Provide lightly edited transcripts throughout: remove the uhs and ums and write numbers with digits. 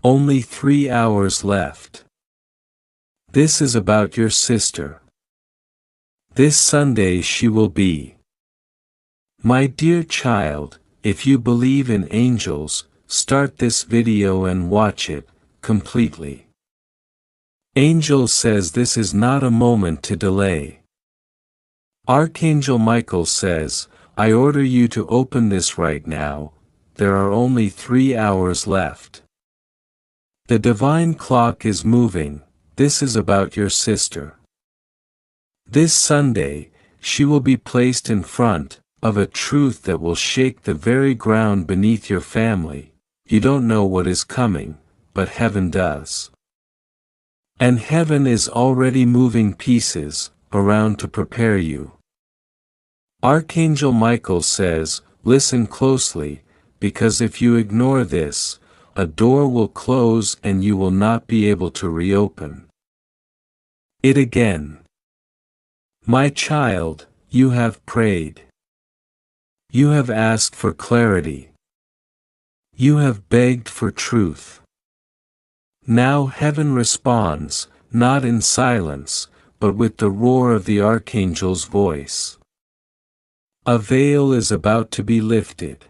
Only 3 hours left. This is about your sister. This Sunday she will be. My dear child, if you believe in angels, start this video and watch it completely. Angel says this is not a moment to delay. Archangel Michael says, I order you to open this right now. There are only 3 hours left. The divine clock is moving. This is about your sister. This Sunday, she will be placed in front of a truth that will shake the very ground beneath your family. You don't know what is coming, but heaven does. And heaven is already moving pieces around to prepare you. Archangel Michael says, listen closely, because if you ignore this, a door will close and you will not be able to reopen it again. My child, you have prayed. You have asked for clarity. You have begged for truth. Now heaven responds, not in silence, but with the roar of the archangel's voice. A veil is about to be lifted.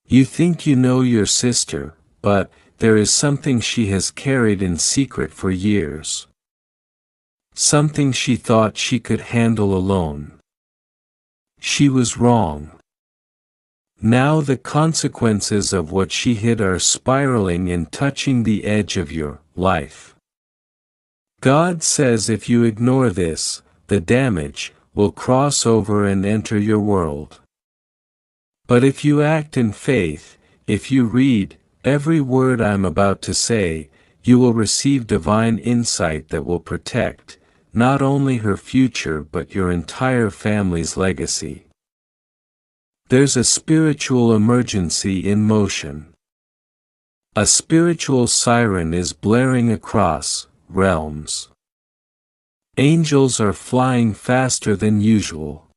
You think you know your sister, but there is something she has carried in secret for years. Something she thought she could handle alone. She was wrong. Now the consequences of what she hid are spiraling and touching the edge of your life. God says if you ignore this, the damage will cross over and enter your world. But if you act in faith, if you read every word I'm about to say, you will receive divine insight that will protect, not only her future but your entire family's legacy. There's a spiritual emergency in motion. A spiritual siren is blaring across realms. Angels are flying faster than usual.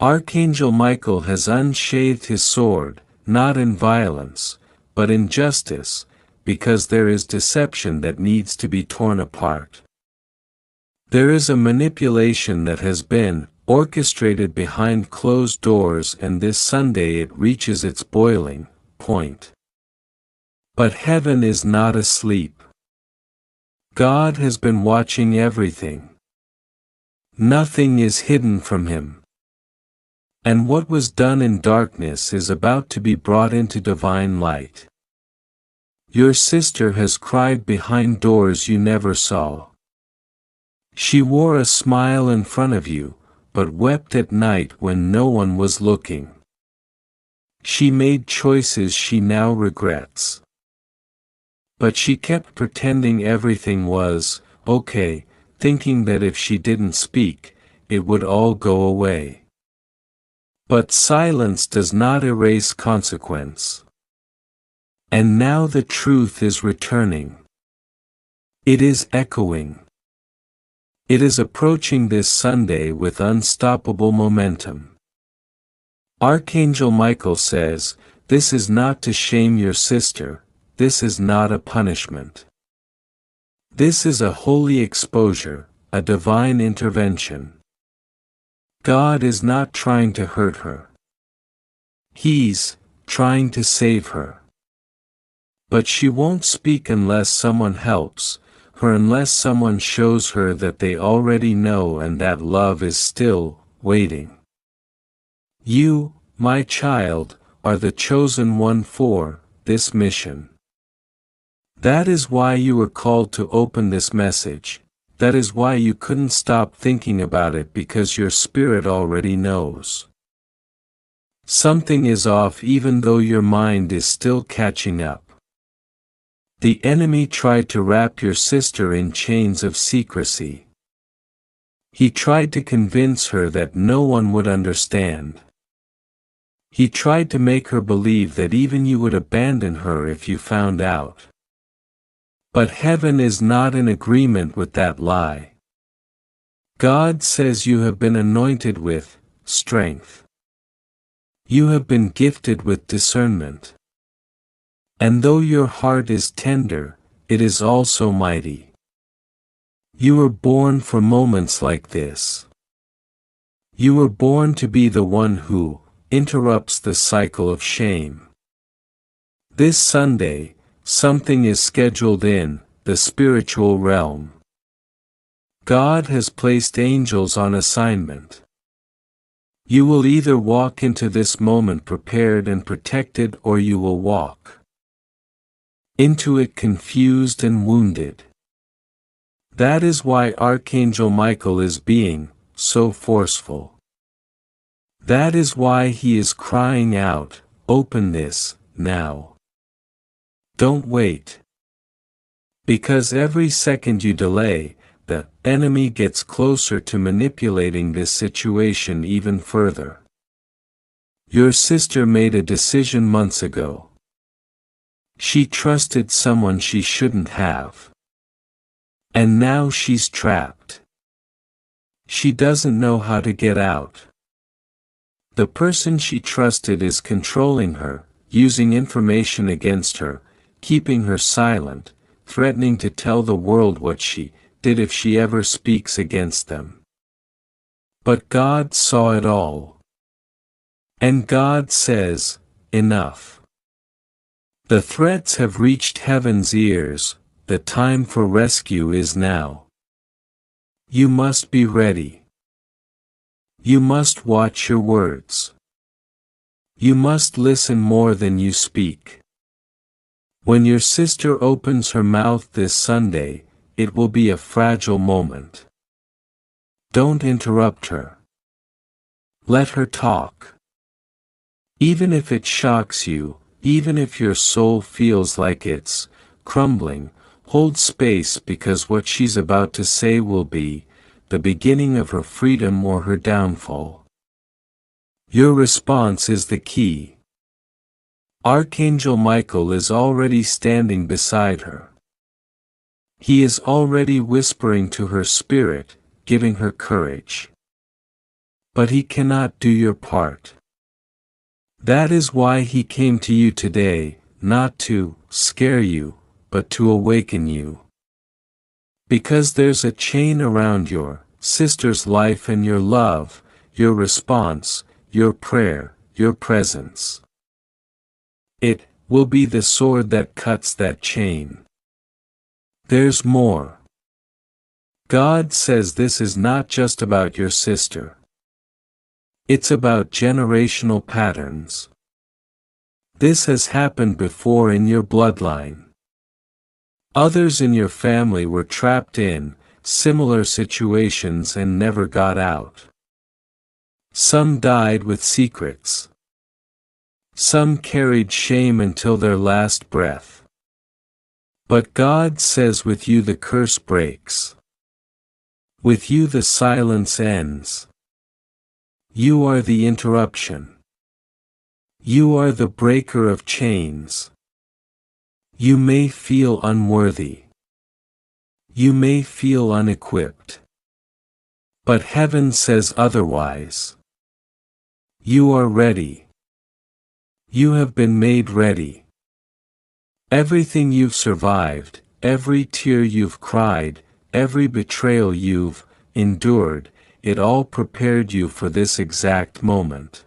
Archangel Michael has unsheathed his sword, not in violence, but in justice, because there is deception that needs to be torn apart. There is a manipulation that has been orchestrated behind closed doors, and this Sunday it reaches its boiling point. But heaven is not asleep. God has been watching everything. Nothing is hidden from him. And what was done in darkness is about to be brought into divine light. Your sister has cried behind doors you never saw. She wore a smile in front of you, but wept at night when no one was looking. She made choices she now regrets. But she kept pretending everything was okay, thinking that if she didn't speak, it would all go away. But silence does not erase consequence. And now the truth is returning. It is echoing. It is approaching this Sunday with unstoppable momentum. Archangel Michael says, this is not to shame your sister, this is not a punishment. This is a holy exposure, a divine intervention. God is not trying to hurt her. He's trying to save her. But she won't speak unless someone helps her, unless someone shows her that they already know and that love is still waiting. You, my child, are the chosen one for this mission. That is why you were called to open this message. That is why you couldn't stop thinking about it, because your spirit already knows. Something is off even though your mind is still catching up. The enemy tried to wrap your sister in chains of secrecy. He tried to convince her that no one would understand. He tried to make her believe that even you would abandon her if you found out. But heaven is not in agreement with that lie. God says you have been anointed with strength. You have been gifted with discernment. And though your heart is tender, it is also mighty. You were born for moments like this. You were born to be the one who interrupts the cycle of shame. This Sunday, something is scheduled in the spiritual realm. God has placed angels on assignment. You will either walk into this moment prepared and protected, or you will walk into it confused and wounded. That is why Archangel Michael is being so forceful. That is why he is crying out, "Open this, now. Don't wait." Because every second you delay, the enemy gets closer to manipulating this situation even further. Your sister made a decision months ago. She trusted someone she shouldn't have. And now she's trapped. She doesn't know how to get out. The person she trusted is controlling her, using information against her, keeping her silent, threatening to tell the world what she did if she ever speaks against them. But God saw it all. And God says, "Enough. The threats have reached heaven's ears, the time for rescue is now. You must be ready. You must watch your words. You must listen more than you speak." When your sister opens her mouth this Sunday, it will be a fragile moment. Don't interrupt her. Let her talk. Even if it shocks you, even if your soul feels like it's crumbling, hold space, because what she's about to say will be the beginning of her freedom or her downfall. Your response is the key. Archangel Michael is already standing beside her. He is already whispering to her spirit, giving her courage. But he cannot do your part. That is why he came to you today, not to scare you, but to awaken you. Because there's a chain around your sister's life and your love, your response, your prayer, your presence. It will be the sword that cuts that chain. There's more. God says this is not just about your sister. It's about generational patterns. This has happened before in your bloodline. Others in your family were trapped in similar situations and never got out. Some died with secrets. Some carried shame until their last breath. But God says with you the curse breaks. With you the silence ends. You are the interruption. You are the breaker of chains. You may feel unworthy. You may feel unequipped. But heaven says otherwise. You are ready. You have been made ready. Everything you've survived, every tear you've cried, every betrayal you've endured, it all prepared you for this exact moment.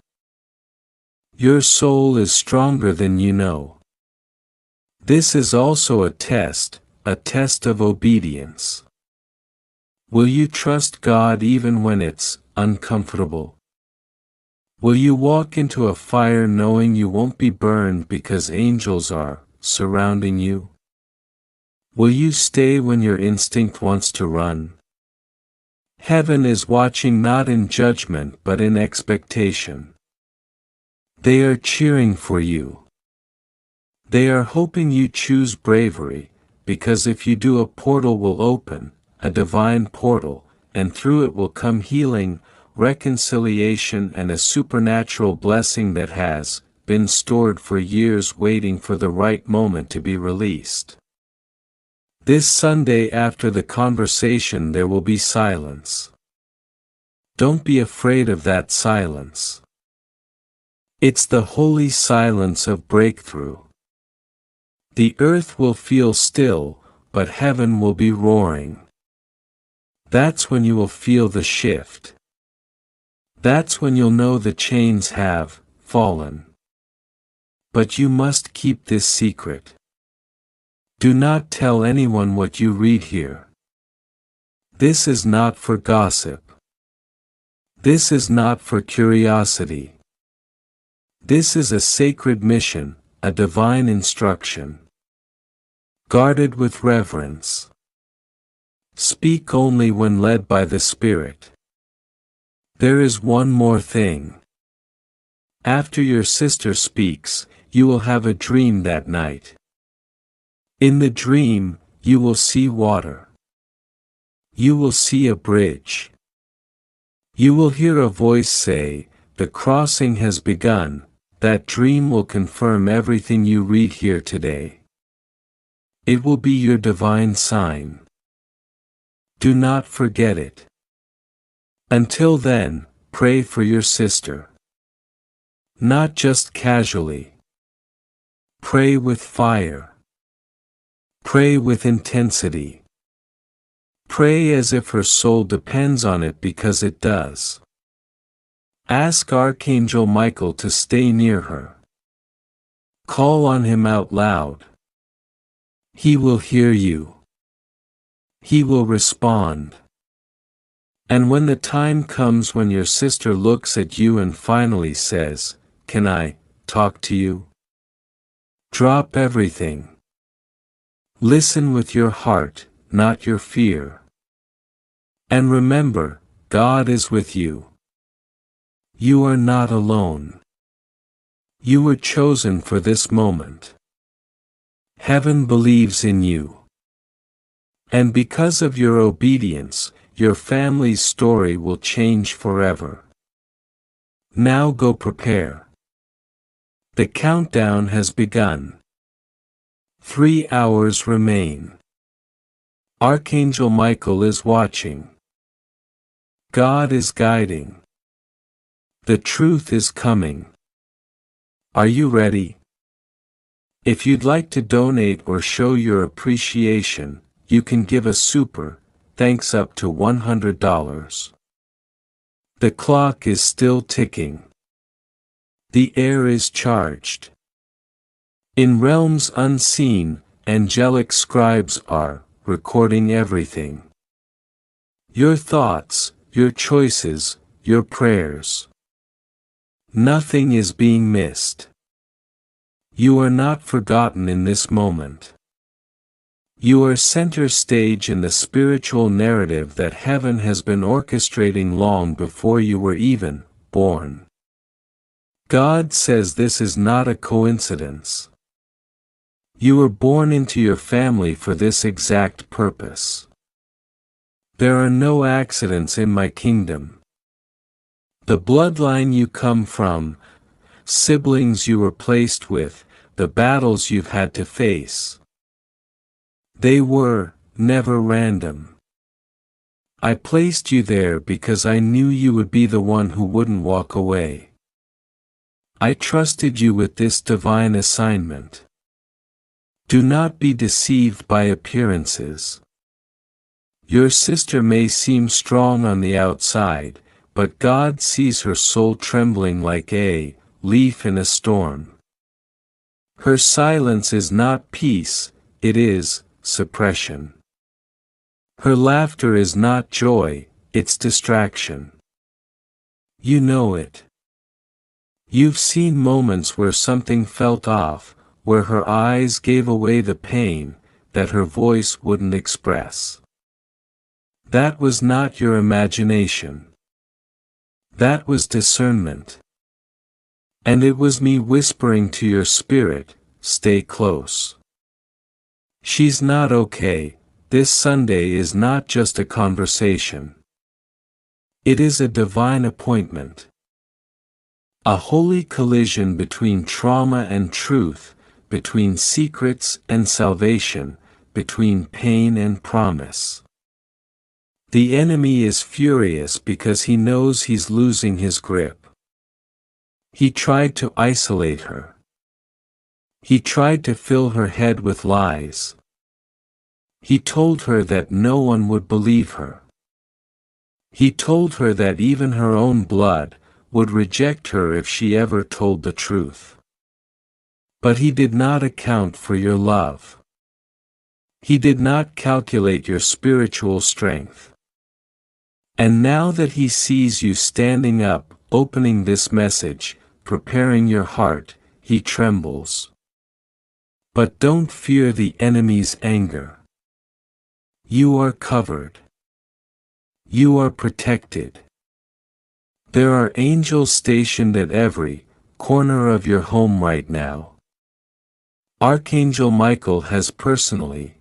Your soul is stronger than you know. This is also a test of obedience. Will you trust God even when it's uncomfortable? Will you walk into a fire knowing you won't be burned because angels are surrounding you? Will you stay when your instinct wants to run? Heaven is watching, not in judgment but in expectation. They are cheering for you. They are hoping you choose bravery, because if you do, a portal will open, a divine portal, and through it will come healing, reconciliation, and a supernatural blessing that has been stored for years, waiting for the right moment to be released. This Sunday after the conversation there will be silence. Don't be afraid of that silence. It's the holy silence of breakthrough. The earth will feel still, but heaven will be roaring. That's when you will feel the shift. That's when you'll know the chains have fallen. But you must keep this secret. Do not tell anyone what you read here. This is not for gossip. This is not for curiosity. This is a sacred mission, a divine instruction. Guard it with reverence. Speak only when led by the Spirit. There is one more thing. After your sister speaks, you will have a dream that night. In the dream, you will see water. You will see a bridge. You will hear a voice say, "The crossing has begun." That dream will confirm everything you read here today. It will be your divine sign. Do not forget it. Until then, pray for your sister. Not just casually. Pray with fire. Pray with intensity. Pray as if her soul depends on it, because it does. Ask Archangel Michael to stay near her. Call on him out loud. He will hear you. He will respond. And when the time comes when your sister looks at you and finally says, "Can I talk to you?" drop everything. Listen with your heart, not your fear. And remember, God is with you. You are not alone. You were chosen for this moment. Heaven believes in you. And because of your obedience, your family's story will change forever. Now go prepare. The countdown has begun. 3 hours remain. Archangel Michael is watching. God is guiding. The truth is coming. Are you ready? If you'd like to donate or show your appreciation, you can give a super thanks up to $100. The clock is still ticking. The air is charged. In realms unseen, angelic scribes are recording everything. Your thoughts, your choices, your prayers. Nothing is being missed. You are not forgotten in this moment. You are center stage in the spiritual narrative that heaven has been orchestrating long before you were even born. God says this is not a coincidence. You were born into your family for this exact purpose. There are no accidents in my kingdom. The bloodline you come from, siblings you were placed with, the battles you've had to face. They were never random. I placed you there because I knew you would be the one who wouldn't walk away. I trusted you with this divine assignment. Do not be deceived by appearances. Your sister may seem strong on the outside, but God sees her soul trembling like a leaf in a storm. Her silence is not peace, it is suppression. Her laughter is not joy, it's distraction. You know it. You've seen moments where something felt off, where her eyes gave away the pain that her voice wouldn't express. That was not your imagination. That was discernment. And it was me whispering to your spirit, stay close. She's not okay. This Sunday is not just a conversation. It is a divine appointment. A holy collision between trauma and truth, between secrets and salvation, between pain and promise. The enemy is furious because he knows he's losing his grip. He tried to isolate her. He tried to fill her head with lies. He told her that no one would believe her. He told her that even her own blood would reject her if she ever told the truth. But he did not account for your love. He did not calculate your spiritual strength. And now that he sees you standing up, opening this message, preparing your heart, he trembles. But don't fear the enemy's anger. You are covered. You are protected. There are angels stationed at every corner of your home right now. Archangel Michael has personally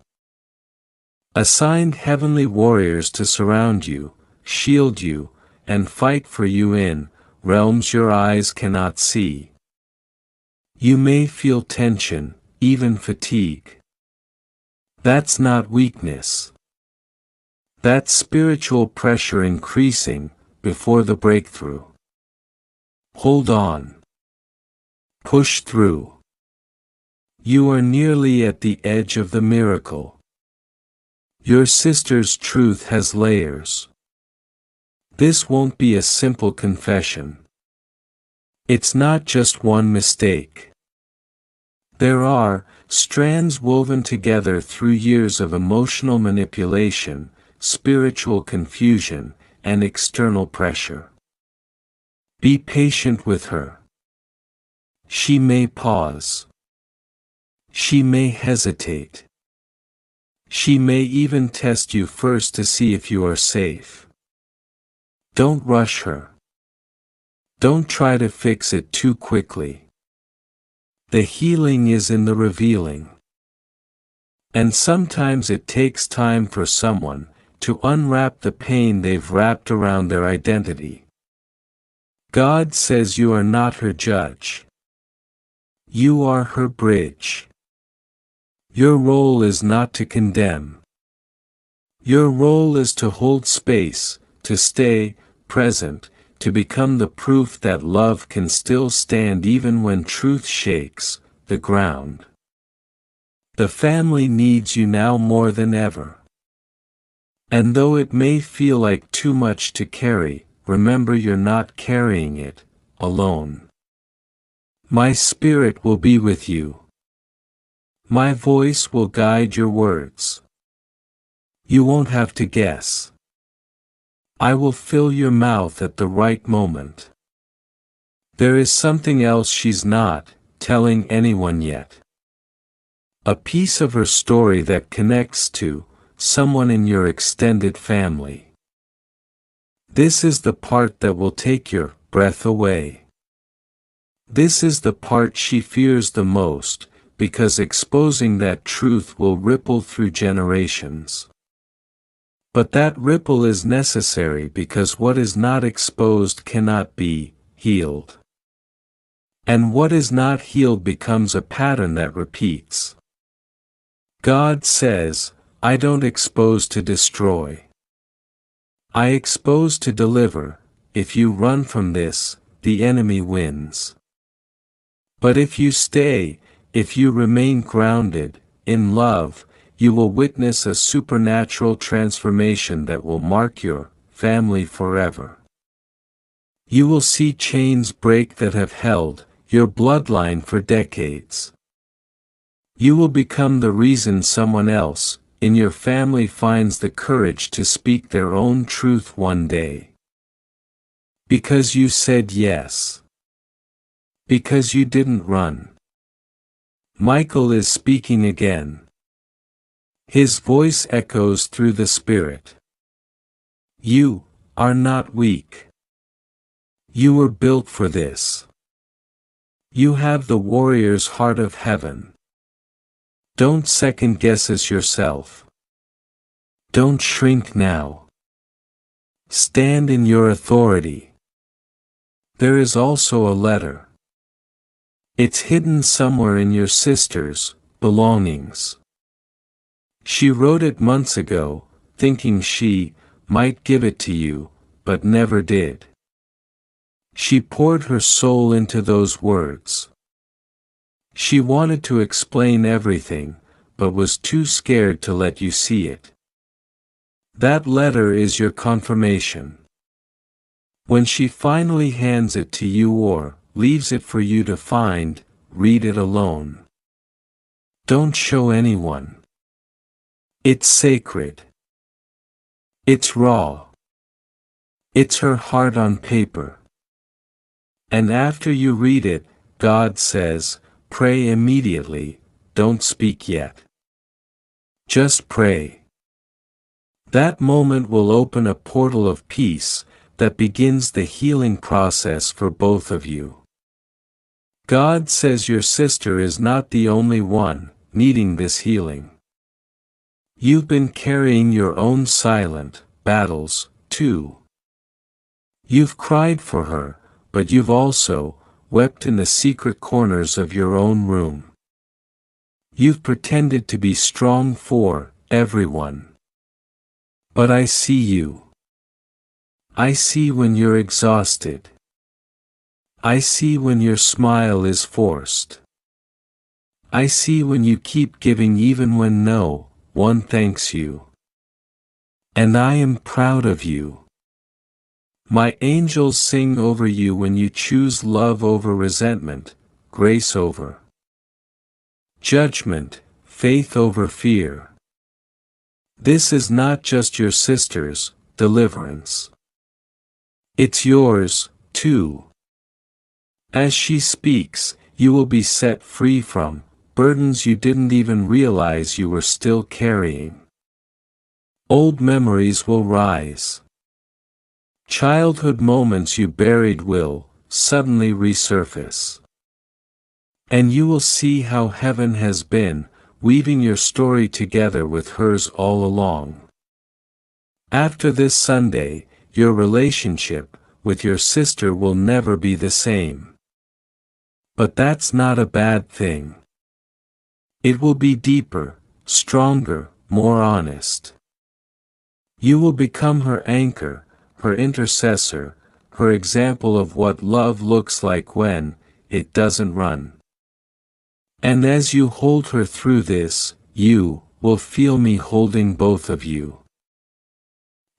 assigned heavenly warriors to surround you, shield you, and fight for you in realms your eyes cannot see. You may feel tension, even fatigue. That's not weakness. That's spiritual pressure increasing before the breakthrough. Hold on. Push through. You are nearly at the edge of the miracle. Your sister's truth has layers. This won't be a simple confession. It's not just one mistake. There are strands woven together through years of emotional manipulation, spiritual confusion, and external pressure. Be patient with her. She may pause. She may hesitate. She may even test you first to see if you are safe. Don't rush her. Don't try to fix it too quickly. The healing is in the revealing. And sometimes it takes time for someone to unwrap the pain they've wrapped around their identity. God says you are not her judge. You are her bridge. Your role is not to condemn. Your role is to hold space, to stay present, to become the proof that love can still stand even when truth shakes the ground. The family needs you now more than ever. And though it may feel like too much to carry, remember you're not carrying it alone. My spirit will be with you. My voice will guide your words. You won't have to guess. I will fill your mouth at the right moment. There is something else she's not telling anyone yet. A piece of her story that connects to someone in your extended family. This is the part that will take your breath away. This is the part she fears the most, because exposing that truth will ripple through generations. But that ripple is necessary because what is not exposed cannot be healed. And what is not healed becomes a pattern that repeats. God says, I don't expose to destroy. I expose to deliver. If you run from this, the enemy wins. But if you stay, if you remain grounded in love, you will witness a supernatural transformation that will mark your family forever. You will see chains break that have held your bloodline for decades. You will become the reason someone else in your family finds the courage to speak their own truth one day. Because you said yes. Because you didn't run. Michael is speaking again. His voice echoes through the spirit. You are not weak. You were built for this. You have the warrior's heart of heaven. Don't second guess it yourself. Don't shrink now. Stand in your authority. There is also a letter. It's hidden somewhere in your sister's belongings. She wrote it months ago, thinking she might give it to you, but never did. She poured her soul into those words. She wanted to explain everything, but was too scared to let you see it. That letter is your confirmation. When she finally hands it to you or leaves it for you to find, read it alone. Don't show anyone. It's sacred. It's raw. It's her heart on paper. And after you read it, God says, pray immediately, don't speak yet. Just pray. That moment will open a portal of peace that begins the healing process for both of you. God says your sister is not the only one needing this healing. You've been carrying your own silent battles, too. You've cried for her, but you've also wept in the secret corners of your own room. You've pretended to be strong for everyone. But I see you. I see when you're exhausted. I see when your smile is forced. I see when you keep giving even when no one thanks you. And I am proud of you. My angels sing over you when you choose love over resentment, grace over judgment, faith over fear. This is not just your sister's deliverance. It's yours, too. As she speaks, you will be set free from burdens you didn't even realize you were still carrying. Old memories will rise. Childhood moments you buried will suddenly resurface. And you will see how heaven has been weaving your story together with hers all along. After this Sunday, your relationship with your sister will never be the same. But that's not a bad thing. It will be deeper, stronger, more honest. You will become her anchor, her intercessor, her example of what love looks like when it doesn't run. And as you hold her through this, you will feel me holding both of you.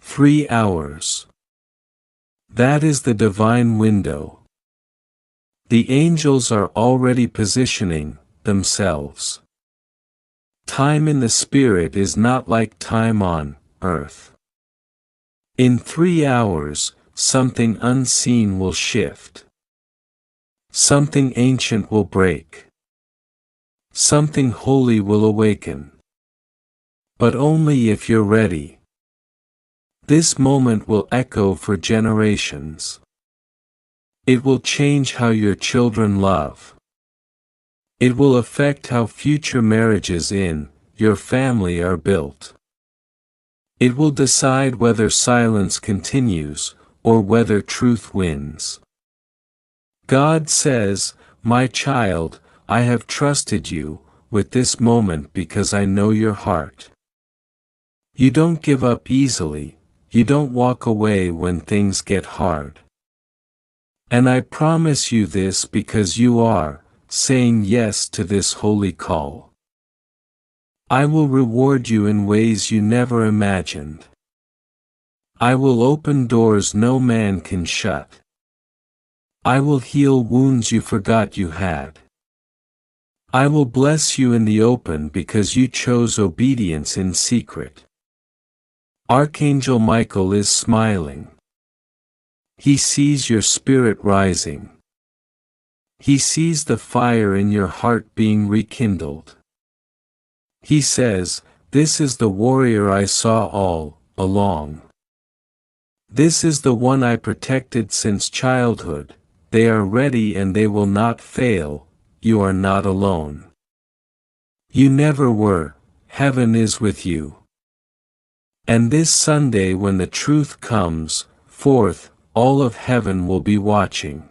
3 hours. That is the divine window. The angels are already positioning themselves. Time in the Spirit is not like time on earth. In 3 hours, something unseen will shift. Something ancient will break. Something holy will awaken. But only if you're ready. This moment will echo for generations. It will change how your children love. It will affect how future marriages in your family are built. It will decide whether silence continues, or whether truth wins. God says, my child, I have trusted you with this moment because I know your heart. You don't give up easily, you don't walk away when things get hard. And I promise you this because you are saying yes to this holy call. I will reward you in ways you never imagined. I will open doors no man can shut. I will heal wounds you forgot you had. I will bless you in the open because you chose obedience in secret. Archangel Michael is smiling. He sees your spirit rising. He sees the fire in your heart being rekindled. He says, this is the warrior I saw all along. This is the one I protected since childhood. They are ready and they will not fail. You are not alone. You never were. Heaven is with you. And this Sunday when the truth comes forth, all of heaven will be watching.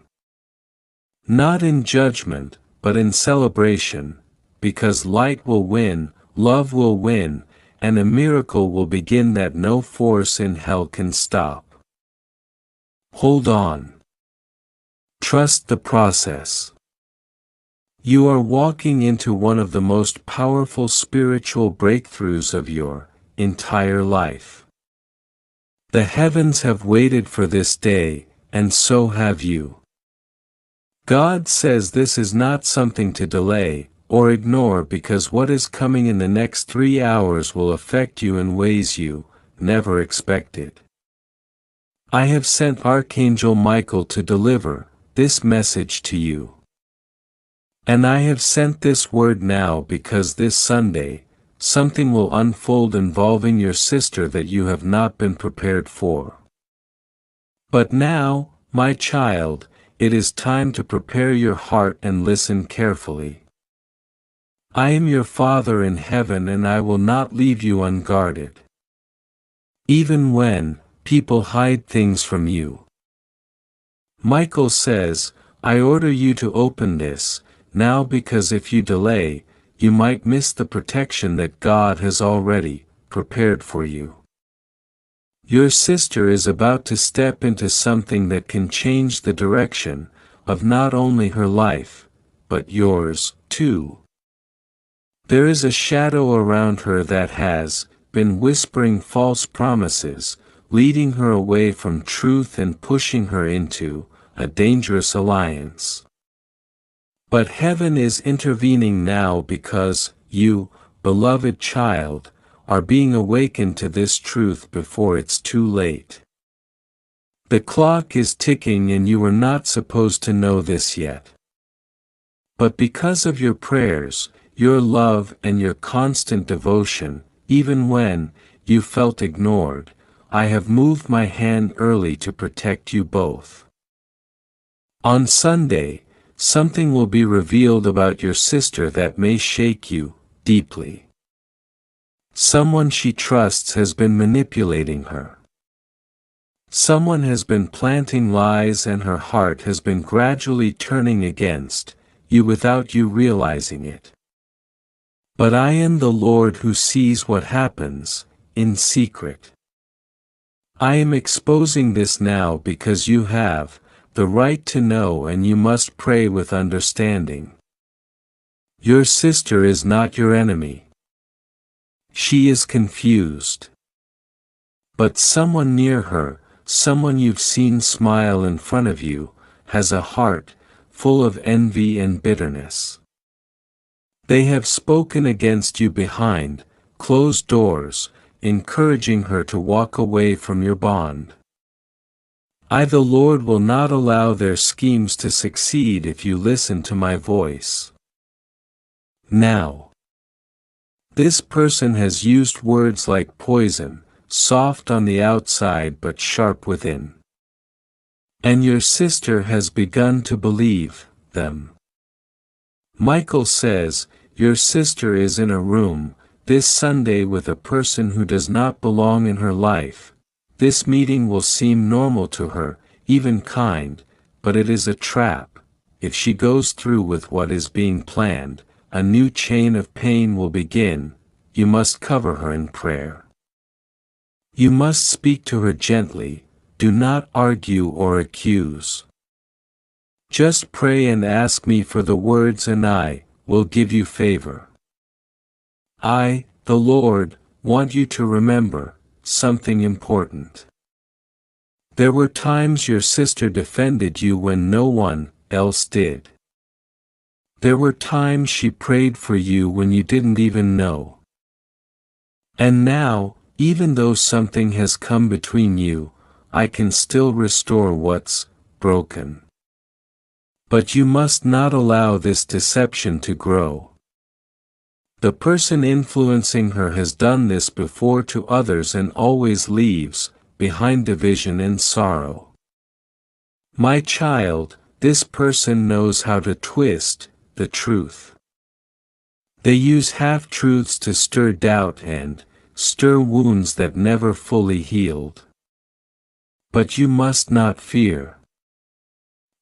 Not in judgment, but in celebration, because light will win, love will win, and a miracle will begin that no force in hell can stop. Hold on. Trust the process. You are walking into one of the most powerful spiritual breakthroughs of your entire life. The heavens have waited for this day, and so have you. God says this is not something to delay or ignore, because what is coming in the next 3 hours will affect you in ways you never expected. I have sent Archangel Michael to deliver this message to you. And I have sent this word now because this Sunday, something will unfold involving your sister that you have not been prepared for. But now, my child, it is time to prepare your heart and listen carefully. I am your Father in heaven, and I will not leave you unguarded. Even when people hide things from you. Michael says, I order you to open this now, because if you delay, you might miss the protection that God has already prepared for you. Your sister is about to step into something that can change the direction of not only her life, but yours, too. There is a shadow around her that has been whispering false promises, leading her away from truth and pushing her into a dangerous alliance. But heaven is intervening now, because you, beloved child, are being awakened to this truth before it's too late. The clock is ticking, and you were not supposed to know this yet. But because of your prayers, your love, and your constant devotion, even when you felt ignored, I have moved my hand early to protect you both. On Sunday, something will be revealed about your sister that may shake you deeply. Someone she trusts has been manipulating her. Someone has been planting lies, and her heart has been gradually turning against you without you realizing it. But I am the Lord who sees what happens in secret. I am exposing this now because you have the right to know, and you must pray with understanding. Your sister is not your enemy. She is confused. But someone near her, someone you've seen smile in front of you, has a heart full of envy and bitterness. They have spoken against you behind closed doors, encouraging her to walk away from your bond. I, the Lord, will not allow their schemes to succeed if you listen to my voice. Now, this person has used words like poison, soft on the outside but sharp within. And your sister has begun to believe them. Michael says, your sister is in a room this Sunday with a person who does not belong in her life. This meeting will seem normal to her, even kind, but it is a trap. If she goes through with what is being planned, a new chain of pain will begin. You must cover her in prayer. You must speak to her gently, do not argue or accuse. Just pray and ask me for the words, and I will give you favor. I, the Lord, want you to remember something important. There were times your sister defended you when no one else did. There were times she prayed for you when you didn't even know. And now, even though something has come between you, I can still restore what's broken. But you must not allow this deception to grow. The person influencing her has done this before to others and always leaves behind division and sorrow. My child, this person knows how to twist the truth. They use half-truths to stir doubt and stir wounds that never fully healed. But you must not fear.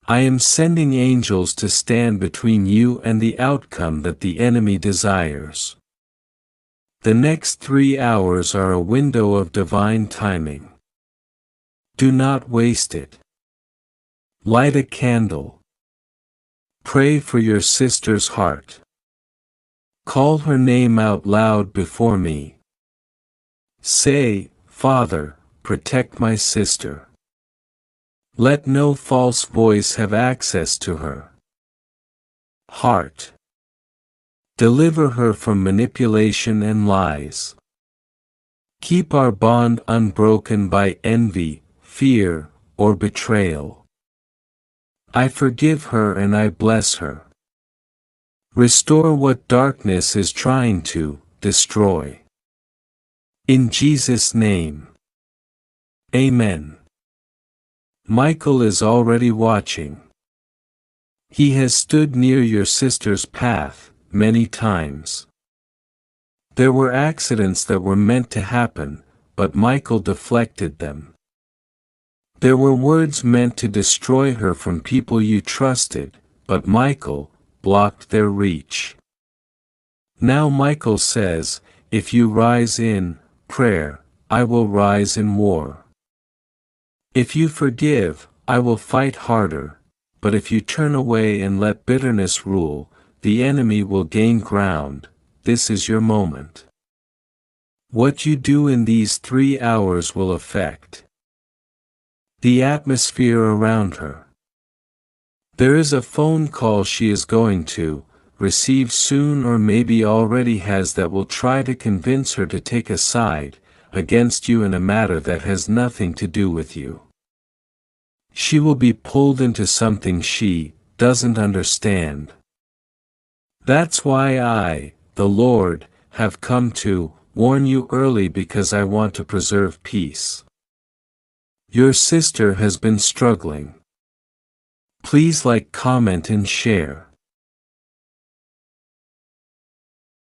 I am sending angels to stand between you and the outcome that the enemy desires. The next 3 hours are a window of divine timing. Do not waste it. Light a candle. Pray for your sister's heart. Call her name out loud before me. Say, Father, protect my sister. Let no false voice have access to her heart. Deliver her from manipulation and lies. Keep our bond unbroken by envy, fear, or betrayal. I forgive her and I bless her. Restore what darkness is trying to destroy. In Jesus' name. Amen. Michael is already watching. He has stood near your sister's path many times. There were accidents that were meant to happen, but Michael deflected them. There were words meant to destroy her from people you trusted, but Michael blocked their reach. Now Michael says, if you rise in prayer, I will rise in war. If you forgive, I will fight harder, but if you turn away and let bitterness rule, the enemy will gain ground. This is your moment. What you do in these 3 hours will affect the atmosphere around her. There is a phone call she is going to receive soon or maybe already has that will try to convince her to take a side against you in a matter that has nothing to do with you. She will be pulled into something she doesn't understand. That's why I, the Lord, have come to warn you early because I want to preserve peace. Your sister has been struggling. Please like, comment and share.